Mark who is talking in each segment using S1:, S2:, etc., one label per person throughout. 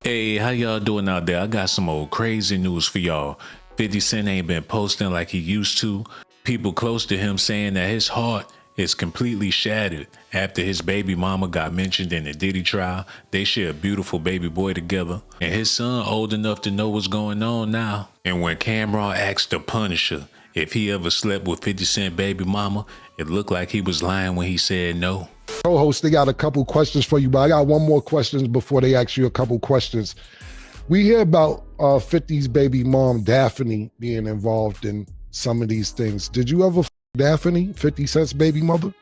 S1: Hey, how y'all doing out there? I got some old crazy news for y'all. 50 Cent ain't been posting like he used to. People close to him saying that his heart is completely shattered after his baby mama got mentioned in the Diddy trial. They share a beautiful baby boy together, and his son old enough to know what's going on now. And when Cameron asked the Punisher if he ever slept with 50 Cent baby mama, it looked like he was lying when he said no.
S2: Co-host, they got a couple questions for you, but I got one more question before they ask you a couple questions. We hear about 50's baby mom, Daphne, being involved in some of these things. Did you ever Daphne, 50 Cent's baby mother?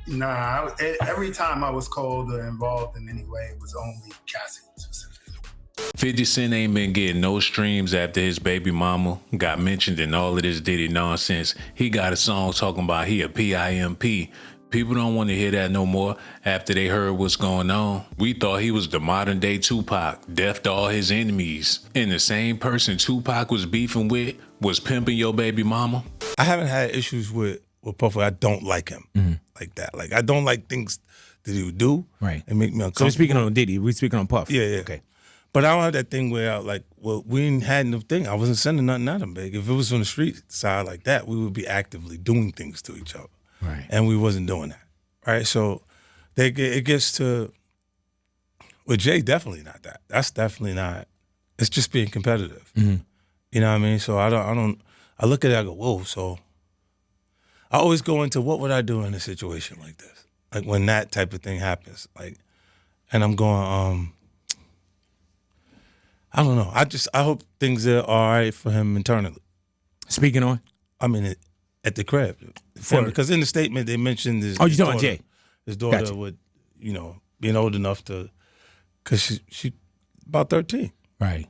S3: Nah, every time I was called or involved in any way, it was only Cassie specifically.
S1: 50 Cent ain't been getting no streams after his baby mama got mentioned in all of this Diddy nonsense. He got a song talking about he a PIMP. People don't want to hear that no more after they heard what's going on. We thought he was the modern day Tupac, death to all his enemies. And the same person Tupac was beefing with was pimping your baby mama.
S4: I haven't had issues with Puff. I don't like him like that. Like, I don't like things that he would do and make me uncomfortable.
S5: So we're speaking on Diddy. We're speaking on Puff.
S4: Yeah.
S5: Okay.
S4: But I don't have that thing where we ain't had no thing. I wasn't sending nothing at him, big. If it was on the street side like that, we would be actively doing things to each other.
S5: Right.
S4: And we wasn't doing that. Right. So it gets to, with Jay, definitely not that. That's definitely not. It's just being competitive.
S5: Mm-hmm.
S4: You know what I mean? So I look at it, I go, whoa. So I always go into what would I do in a situation like this? Like when that type of thing happens. Like, and I'm going, I don't know. I hope things are all right for him internally.
S5: Speaking on?
S4: I mean, at the crib. Because in the statement they mentioned his,
S5: you talking about Jay?
S4: His daughter
S5: Gotcha.
S4: would, being old enough to, because she about 13.
S5: Right.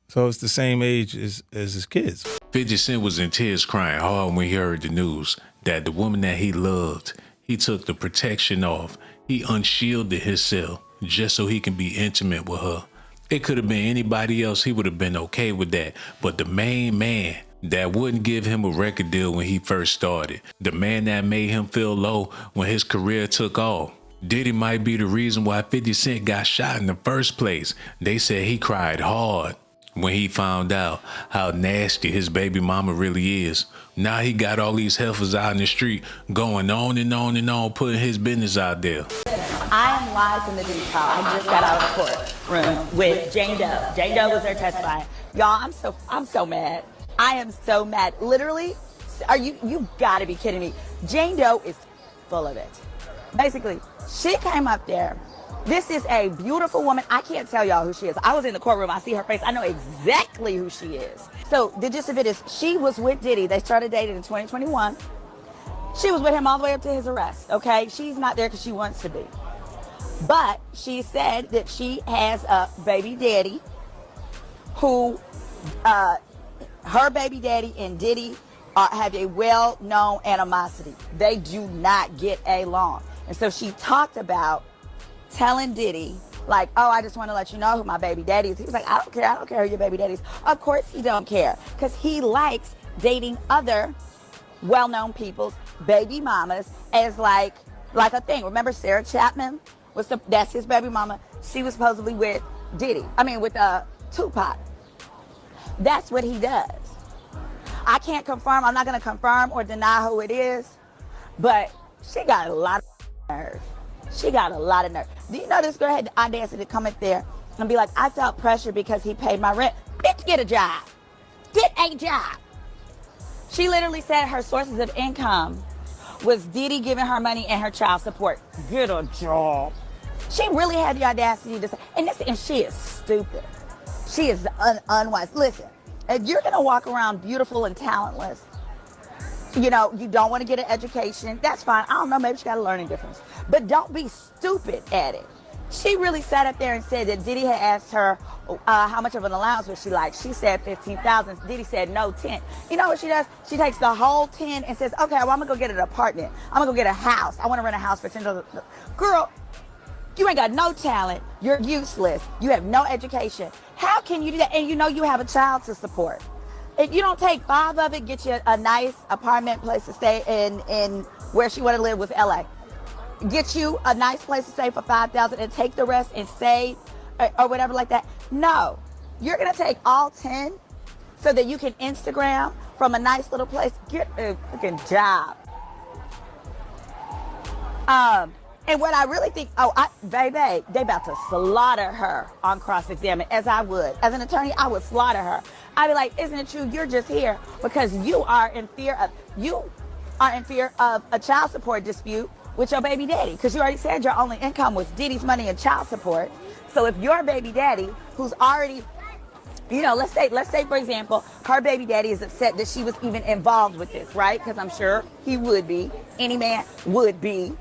S4: So it's the same age as his kids.
S1: 50 Cent was in tears crying hard when he heard the news that the woman that he loved, he took the protection off. He unshielded himself just so he can be intimate with her. It could have been anybody else. He would have been okay with that. But the main man that wouldn't give him a record deal when he first started, the man that made him feel low when his career took off, Diddy might be the reason why 50 Cent got shot in the first place. They said he cried hard when he found out how nasty his baby mama really is. Now he got all these heifers out in the street going on and on and on, putting his business out there.
S6: I am live from the Diddy Trial. I just got out of the courtroom with Jane Doe. Jane Doe was there testifying. Y'all, I'm so mad. I am so mad. Literally, you gotta be kidding me. Jane Doe is full of it. Basically, she came up there. This is a beautiful woman. I can't tell y'all who she is. I was in the courtroom. I see her face. I know exactly who she is. So the gist of it is she was with Diddy. They started dating in 2021. She was with him all the way up to his arrest, okay? She's not there because she wants to be. But she said that she has a baby daddy who, her baby daddy and Diddy have a well-known animosity. They do not get along. And so she talked about telling Diddy, like, oh, I just want to let you know who my baby daddy is. He was like, I don't care who your baby daddy is. Of course he don't care, because he likes dating other well-known people's baby mamas as like a thing. Remember Sarah Chapman? That's his baby mama. She was supposedly with with Tupac. That's what he does. I can't confirm. I'm not going to confirm or deny who it is, but she got a lot of nerve. She got a lot of nerve. Do you know this girl had the audacity to come up there and be like, I felt pressure because he paid my rent. Bitch, get a job. Get a job. She literally said her sources of income was Diddy giving her money and her child support. Get a job. She really had the audacity to say, and she is stupid. She is unwise. Listen, if you're going to walk around beautiful and talentless, you don't want to get an education, that's fine. I don't know, maybe she got a learning difference. But don't be stupid at it. She really sat up there and said that Diddy had asked her how much of an allowance would she like. She said 15,000. Diddy said no, 10. You know what she does? She takes the whole 10 and says, okay, well, I'm going to go get an apartment. I'm going to go get a house. I want to rent a house for $10. Girl, you ain't got no talent. You're useless. You have no education. How can you do that? And you have a child to support. If you don't take 5 of it, get you a nice apartment place to stay in where she wanted to live was LA. Get you a nice place to stay for $5,000 and take the rest and save or whatever like that. No, you're going to take all 10 so that you can Instagram from a nice little place. Get a freaking job. And what I really think, baby, they about to slaughter her on cross-examine, as I would. As an attorney, I would slaughter her. I'd be like, isn't it true you're just here because you are in fear of a child support dispute with your baby daddy? Because you already said your only income was Diddy's money and child support. So if your baby daddy, who's already, let's say, for example, her baby daddy is upset that she was even involved with this, right? Because I'm sure he would be. Any man would be.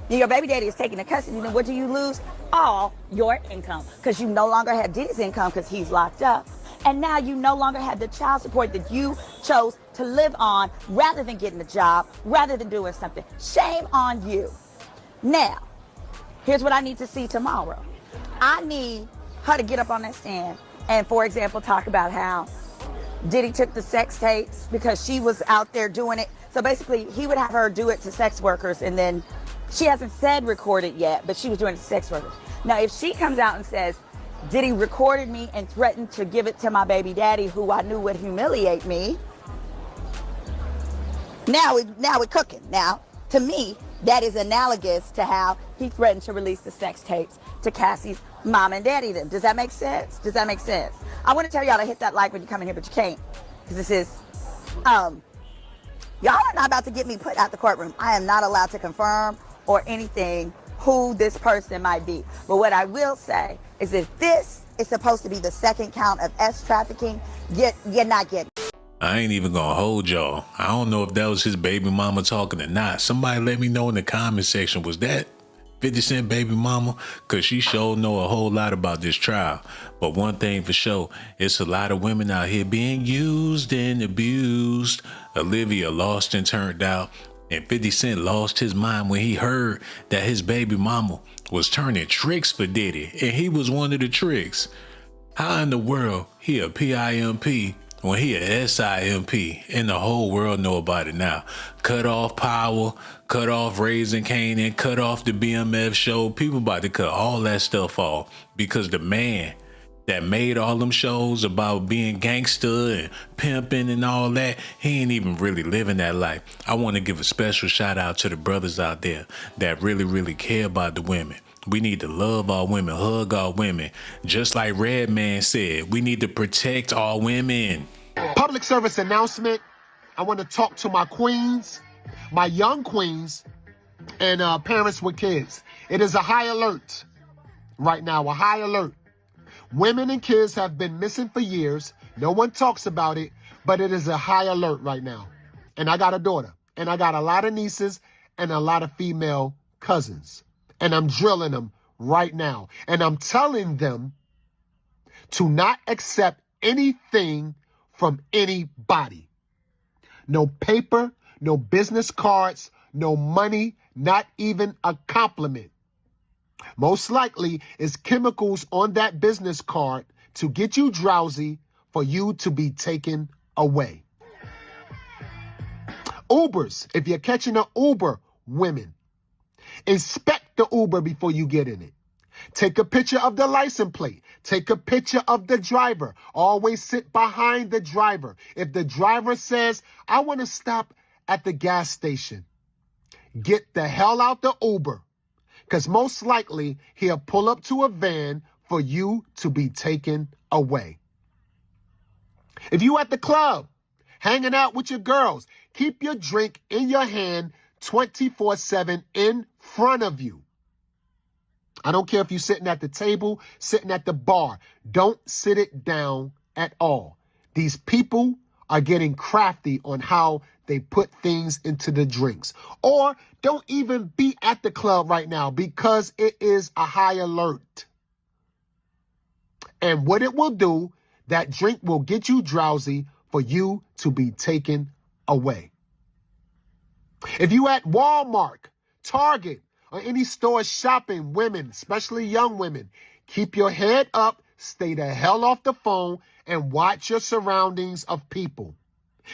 S6: Your baby daddy is taking the custody, then what do you lose? All your income, because you no longer have Diddy's income because he's locked up. And now you no longer have the child support that you chose to live on rather than getting a job, rather than doing something. Shame on you. Now, here's what I need to see tomorrow. I need her to get up on that stand and, for example, talk about how Diddy took the sex tapes because she was out there doing it. So basically, he would have her do it to sex workers, and then she hasn't said record it yet, but she was doing it to sex workers. Now, if she comes out and says, Diddy recorded me and threatened to give it to my baby daddy, who I knew would humiliate me, now we're cooking. Now, to me, that is analogous to how he threatened to release the sex tapes to Cassie's mom and daddy then. Does that make sense? Does that make sense? I want to tell y'all to hit that like when you come in here, but you can't. Because this is, y'all are not about to get me put out the courtroom. I am not allowed to confirm or anything who this person might be. But what I will say is if this is supposed to be the second count of trafficking, you're not getting.
S1: I ain't even gonna hold y'all. I don't know if that was his baby mama talking or not. Somebody let me know in the comment section. Was that 50 Cent baby mama? Cause she sure know a whole lot about this trial. But one thing for sure, it's a lot of women out here being used and abused. Olivia lost and turned out. And 50 Cent lost his mind when he heard that his baby mama was turning tricks for Diddy. And he was one of the tricks. How in the world he a PIMP when he a SIMP and the whole world know about it now? Cut off Power, cut off Raising Canaan, cut off the BMF show. People about to cut all that stuff off because the man that made all them shows about being gangster and pimping and all that, he ain't even really living that life. I want to give a special shout out to the brothers out there that really, really care about the women. We need to love our women, hug our women. Just like Redman said, we need to protect our women.
S7: Public service announcement. I want to talk to my queens, my young queens, and parents with kids. It is a high alert right now, a high alert. Women and kids have been missing for years. No one talks about it, but it is a high alert right now. And I got a daughter, and I got a lot of nieces and a lot of female cousins. And I'm drilling them right now. And I'm telling them to not accept anything from anybody. No paper, no business cards, no money, not even a compliment. Most likely is chemicals on that business card to get you drowsy for you to be taken away. Ubers, if you're catching an Uber, women, inspect the Uber before you get in it. Take a picture of the license plate. Take a picture of the driver. Always sit behind the driver. If the driver says, I want to stop at the gas station, get the hell out the Uber. Because most likely he'll pull up to a van for you to be taken away. If you at the club, hanging out with your girls, keep your drink in your hand 24/7 in front of you. I don't care if you're sitting at the table, sitting at the bar. Don't sit it down at all. These people are getting crafty on how they put things into the drinks. Or don't even be at the club right now because it is a high alert. And what it will do, that drink will get you drowsy for you to be taken away. If you at Walmart, Target, or any store shopping, women, especially young women, keep your head up, stay the hell off the phone, and watch your surroundings of people.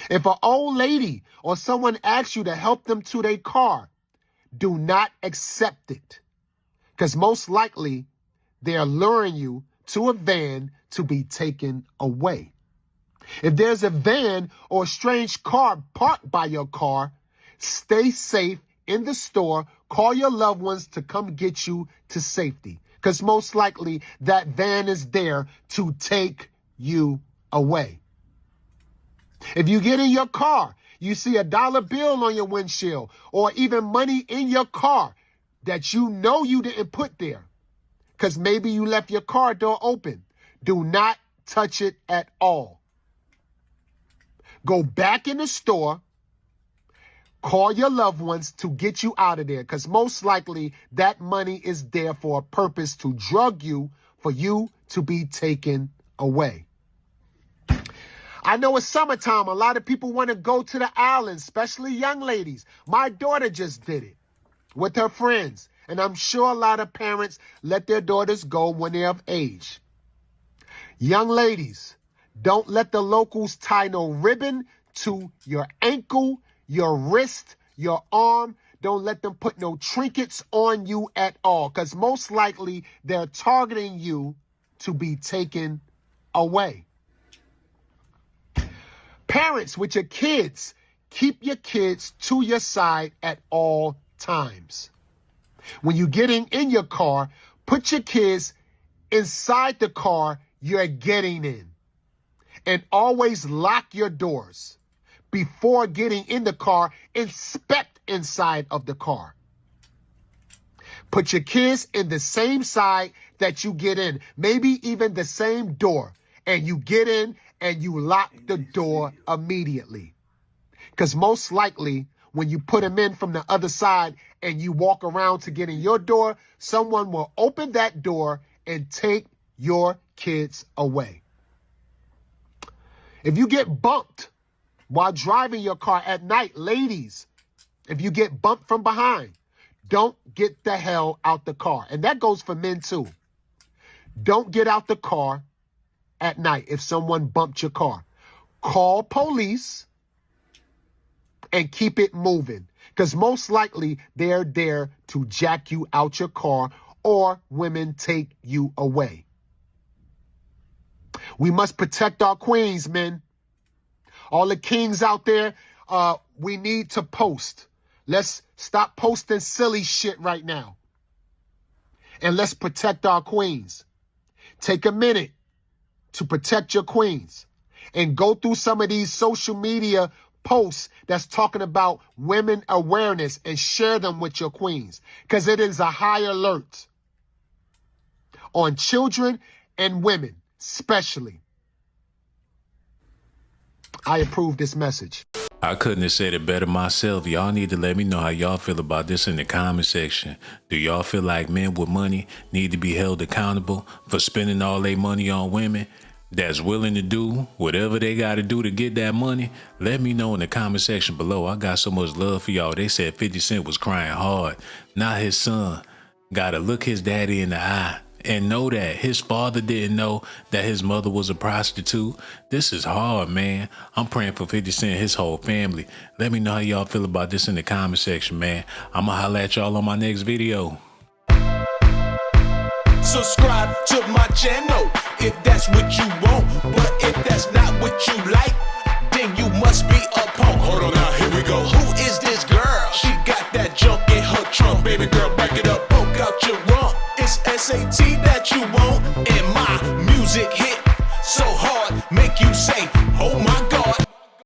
S7: If an old lady or someone asks you to help them to their car, do not accept it. Because most likely they're luring you to a van to be taken away. If there's a van or a strange car parked by your car, stay safe in the store. Call your loved ones to come get you to safety, because most likely that van is there to take you away. If you get in your car, you see a dollar bill on your windshield or even money in your car that you know you didn't put there because maybe you left your car door open, do not touch it at all. Go back in the store, call your loved ones to get you out of there, because most likely that money is there for a purpose to drug you, for you to be taken away. I know it's summertime. A lot of people want to go to the island, especially young ladies. My daughter just did it with her friends, and I'm sure a lot of parents let their daughters go when they're of age. Young ladies, don't let the locals tie no ribbon to your ankle, your wrist, your arm. Don't let them put no trinkets on you at all, because most likely they're targeting you to be taken away. Parents with your kids, keep your kids to your side at all times. When you're getting in your car, put your kids inside the car you're getting in. And always lock your doors. Before getting in the car, inspect inside of the car. Put your kids in the same side that you get in, maybe even the same door, and you get in and you lock the door immediately. Because most likely, when you put them in from the other side and you walk around to get in your door, someone will open that door and take your kids away. If you get bumped while driving your car at night, ladies, if you get bumped from behind, don't get the hell out the car. And that goes for men too. Don't get out the car at night if someone bumped your car. Call police and keep it moving, because most likely they're there to jack you out your car or women take you away. We must protect our queens, men. All the kings out there, we need to post. Let's stop posting silly shit right now. And let's protect our queens. Take a minute to protect your queens and go through some of these social media posts that's talking about women awareness and share them with your queens, because it is a high alert on children and women, especially. I approve this message.
S1: I couldn't have said it better myself. Y'all need to let me know how y'all feel about this in the comment section. Do y'all feel like men with money need to be held accountable for spending all their money on women that's willing to do whatever they got to do to get that money? Let me know in the comment section below. I got so much love for y'all. They said 50 Cent was crying hard. Now his son got to look his daddy in the eye and know that his father didn't know that his mother was a prostitute. This is hard, man. I'm praying for 50 Cent and his whole family. Let me know how y'all feel about this in the comment section, man. I'm gonna holla at y'all on my next video.
S8: Subscribe to my channel if that's what you want, but if that's not what you like, then you must be a punk. Hold on now, here we go. Who is this girl? She got that junk in her trunk. Baby girl, back it up, poke out your rump. It's S.A.T that you want, and my music hit so hard, make you say